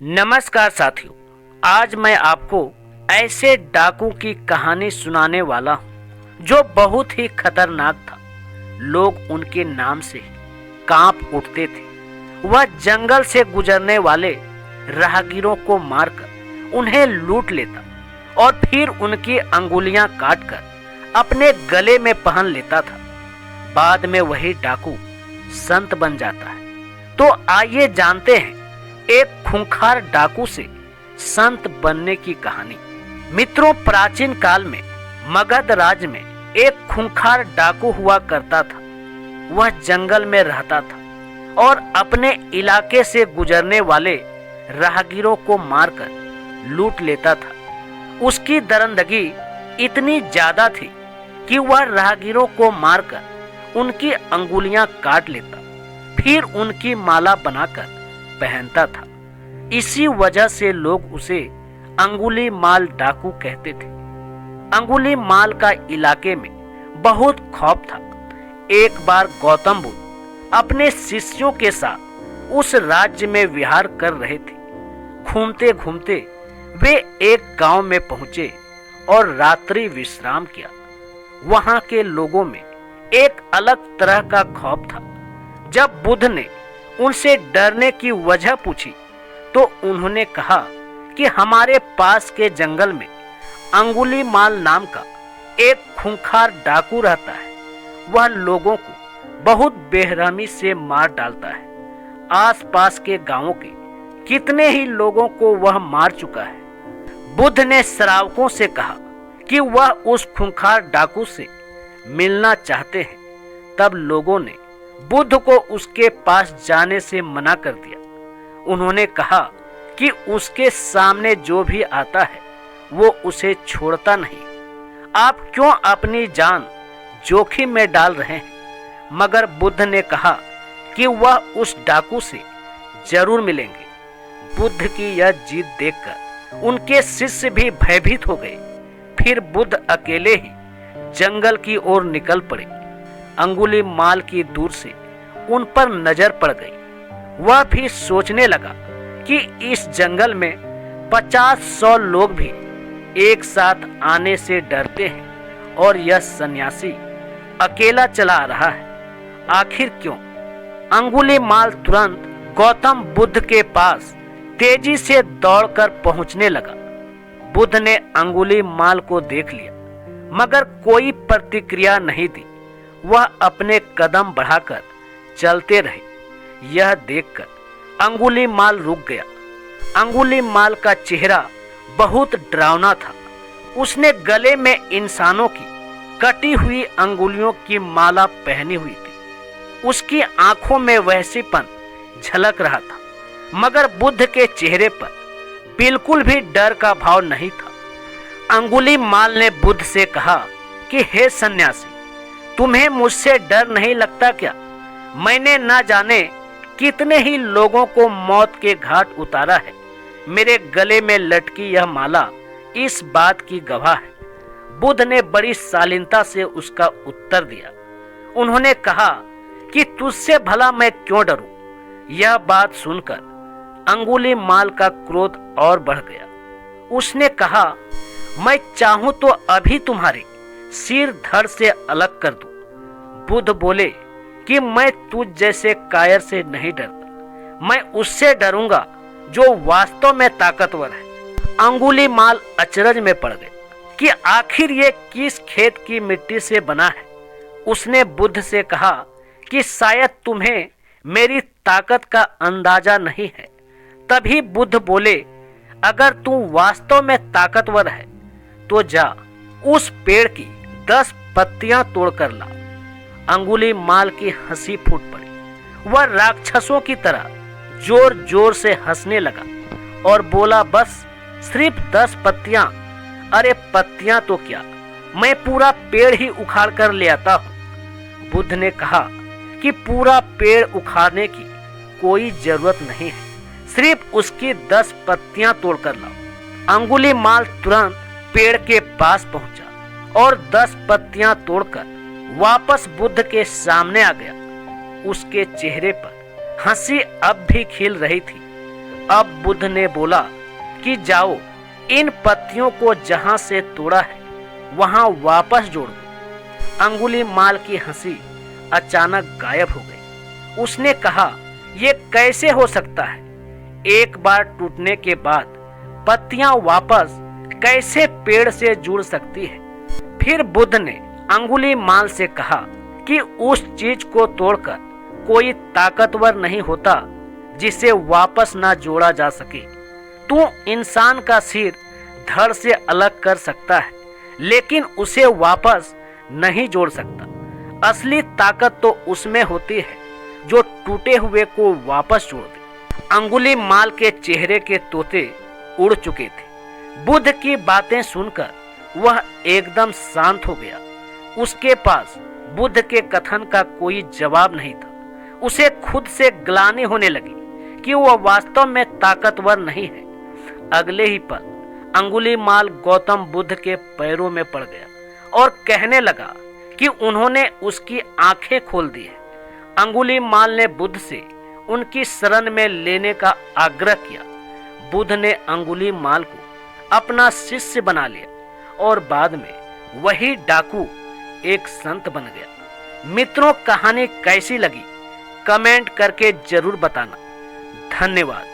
नमस्कार साथियों, आज मैं आपको ऐसे डाकू की कहानी सुनाने वाला हूँ जो बहुत ही खतरनाक था। लोग उनके नाम से कांप उठते थे। वह जंगल से गुजरने वाले राहगीरों को मारकर उन्हें लूट लेता और फिर उनकी अंगुलियां काटकर अपने गले में पहन लेता था। बाद में वही डाकू संत बन जाता है। तो आइए जानते हैं एक खूंखार डाकू से संत बनने की कहानी। मित्रों, प्राचीन काल में मगध राज्य में एक खूंखार डाकू हुआ करता था। वह जंगल में रहता था और अपने इलाके से गुजरने वाले राहगीरों को मारकर लूट लेता था। उसकी दरिंदगी इतनी ज्यादा थी कि वह राहगीरों को मारकर उनकी अंगुलियां काट लेता, फिर उनकी माला बनाकर पहनता था। इसी वजह से लोग उसे अंगुली माल डाकू कहते थे। अंगुली माल का इलाके में बहुत खौफ था। एक बार गौतम बुद्ध अपने शिष्यों के साथ उस राज्य में विहार कर रहे थे। घूमते घूमते वे एक गांव में पहुंचे और रात्रि विश्राम किया। वहां के लोगों में एक अलग तरह का खौफ था। जब बुद्ध ने उनसे डरने की वजह पूछी तो उन्होंने कहा कि हमारे पास के जंगल में अंगुली माल नाम का एक खूंखार डाकू रहता है। वह लोगों को बहुत बेरहमी से मार डालता है। आसपास के गांवों के कितने ही लोगों को वह मार चुका है। बुद्ध ने श्रावकों से कहा कि वह उस खूंखार डाकू से मिलना चाहते हैं। तब लोगों ने बुद्ध को उसके पास जाने से मना कर दिया। उन्होंने कहा कि उसके सामने जो भी आता है वो उसे छोड़ता नहीं। आप क्यों अपनी जान जोखिम में डाल रहे हैं? मगर बुद्ध ने कहा कि वह उस डाकू से जरूर मिलेंगे। बुद्ध की यह जिद देखकर उनके शिष्य भी भयभीत हो गए। फिर बुद्ध अकेले ही जंगल की ओर निकल पड़े। अंगुली माल की दूर से उन पर नजर पड़ गई। वह भी सोचने लगा कि इस जंगल में 50-100 लोग भी एक साथ आने से डरते हैं और यह सन्यासी अकेला चला आ रहा है। आखिर क्यों? अंगुली माल तुरंत गौतम बुद्ध के पास तेजी से दौड़कर पहुंचने लगा। बुद्ध ने अंगुली माल को देख लिया मगर कोई प्रतिक्रिया नहीं दी। वह अपने कदम बढ़ाकर चलते रहे। यह देखकर अंगुली माल रुक गया। अंगुली माल का चेहरा बहुत डरावना था। उसने गले में इंसानों की कटी हुई अंगुलियों की माला पहनी हुई थी। उसकी आंखों में वहशीपन झलक रहा था मगर बुद्ध के चेहरे पर बिल्कुल भी डर का भाव नहीं था। अंगुली माल ने बुद्ध से कहा कि हे सन्यासी, तुम्हें मुझसे डर नहीं लगता क्या? मैंने ना जाने कितने ही लोगों को मौत के घाट उतारा है। मेरे गले में लटकी यह माला इस बात की गवाह है। बुद्ध ने बड़ी शालीनता से उसका उत्तर दिया। उन्होंने कहा कि तुझसे भला मैं क्यों डरूं? यह बात सुनकर अंगुली माल का क्रोध और बढ़ गया। उसने कहा, मैं चाहूं तो अभी तुम्हारे सिर धड़ से अलग कर दूं। बुद्ध बोले कि मैं तुझ जैसे कायर से नहीं डरता। मैं उससे डरूंगा जो वास्तव में ताकतवर है। अंगुली माल अचरज में पड़ गए कि आखिर ये किस खेत की मिट्टी से बना है। उसने बुद्ध से कहा कि शायद तुम्हें मेरी ताकत का अंदाजा नहीं है। तभी बुद्ध बोले, अगर तू वास्तव में ताकतवर है तो जा उस पेड़ की 10 पत्तियां तोड़कर ला। अंगुली माल की हंसी फूट पड़ी। वह राक्षसों की तरह जोर जोर से हंसने लगा और बोला, बस सिर्फ 10 पत्तियां? अरे पत्तियां तो क्या, मैं पूरा पेड़ ही उखाड़ कर ले आता हूं। बुद्ध ने कहा कि पूरा पेड़ उखाड़ने की कोई जरूरत नहीं है, सिर्फ उसकी 10 पत्तियां तोड़कर लाओ। अंगुली माल तुरंत पेड़ के पास पहुंचा और 10 पत्तियां तोड़कर वापस बुद्ध के सामने आ गया। उसके चेहरे पर हंसी अब भी खिल रही थी। अब बुद्ध ने बोला कि जाओ, इन पत्तियों को जहां से तोड़ा है वहां वापस जोड़ दो। अंगुलीमाल की हंसी अचानक गायब हो गई। उसने कहा, यह कैसे हो सकता है? एक बार टूटने के बाद पत्तियां वापस कैसे पेड़ से जुड़ सकती है? फिर बुद्ध ने अंगुलीमाल से कहा कि उस चीज को तोड़कर कोई ताकतवर नहीं होता जिसे वापस ना जोड़ा जा सके। तू इंसान का सिर धड़ से अलग कर सकता है, लेकिन उसे वापस नहीं जोड़ सकता। असली ताकत तो उसमें होती है जो टूटे हुए को वापस जोड़ दे। अंगुलीमाल के चेहरे के तोते उड़ चुके थे। बुद्ध की बातें सुनकर वह एकदम शांत हो गया। उसके पास बुद्ध के कथन का कोई जवाब नहीं था। उसे खुद से ग्लानि होने लगी कि वह वास्तव में ताकतवर नहीं है। अगले ही पल अंगुलीमाल गौतम बुद्ध के पैरों में पड़ गया और कहने लगा कि उन्होंने उसकी आंखें खोल दी है। अंगुलीमाल ने बुद्ध से उनकी शरण में लेने का आग्रह किया। बुद्ध ने अंगुलीमाल को अपना शिष्य बना लिया और बाद में वही डाकू एक संत बन गया। मित्रों, कहानी कैसी लगी कमेंट करके जरूर बताना। धन्यवाद।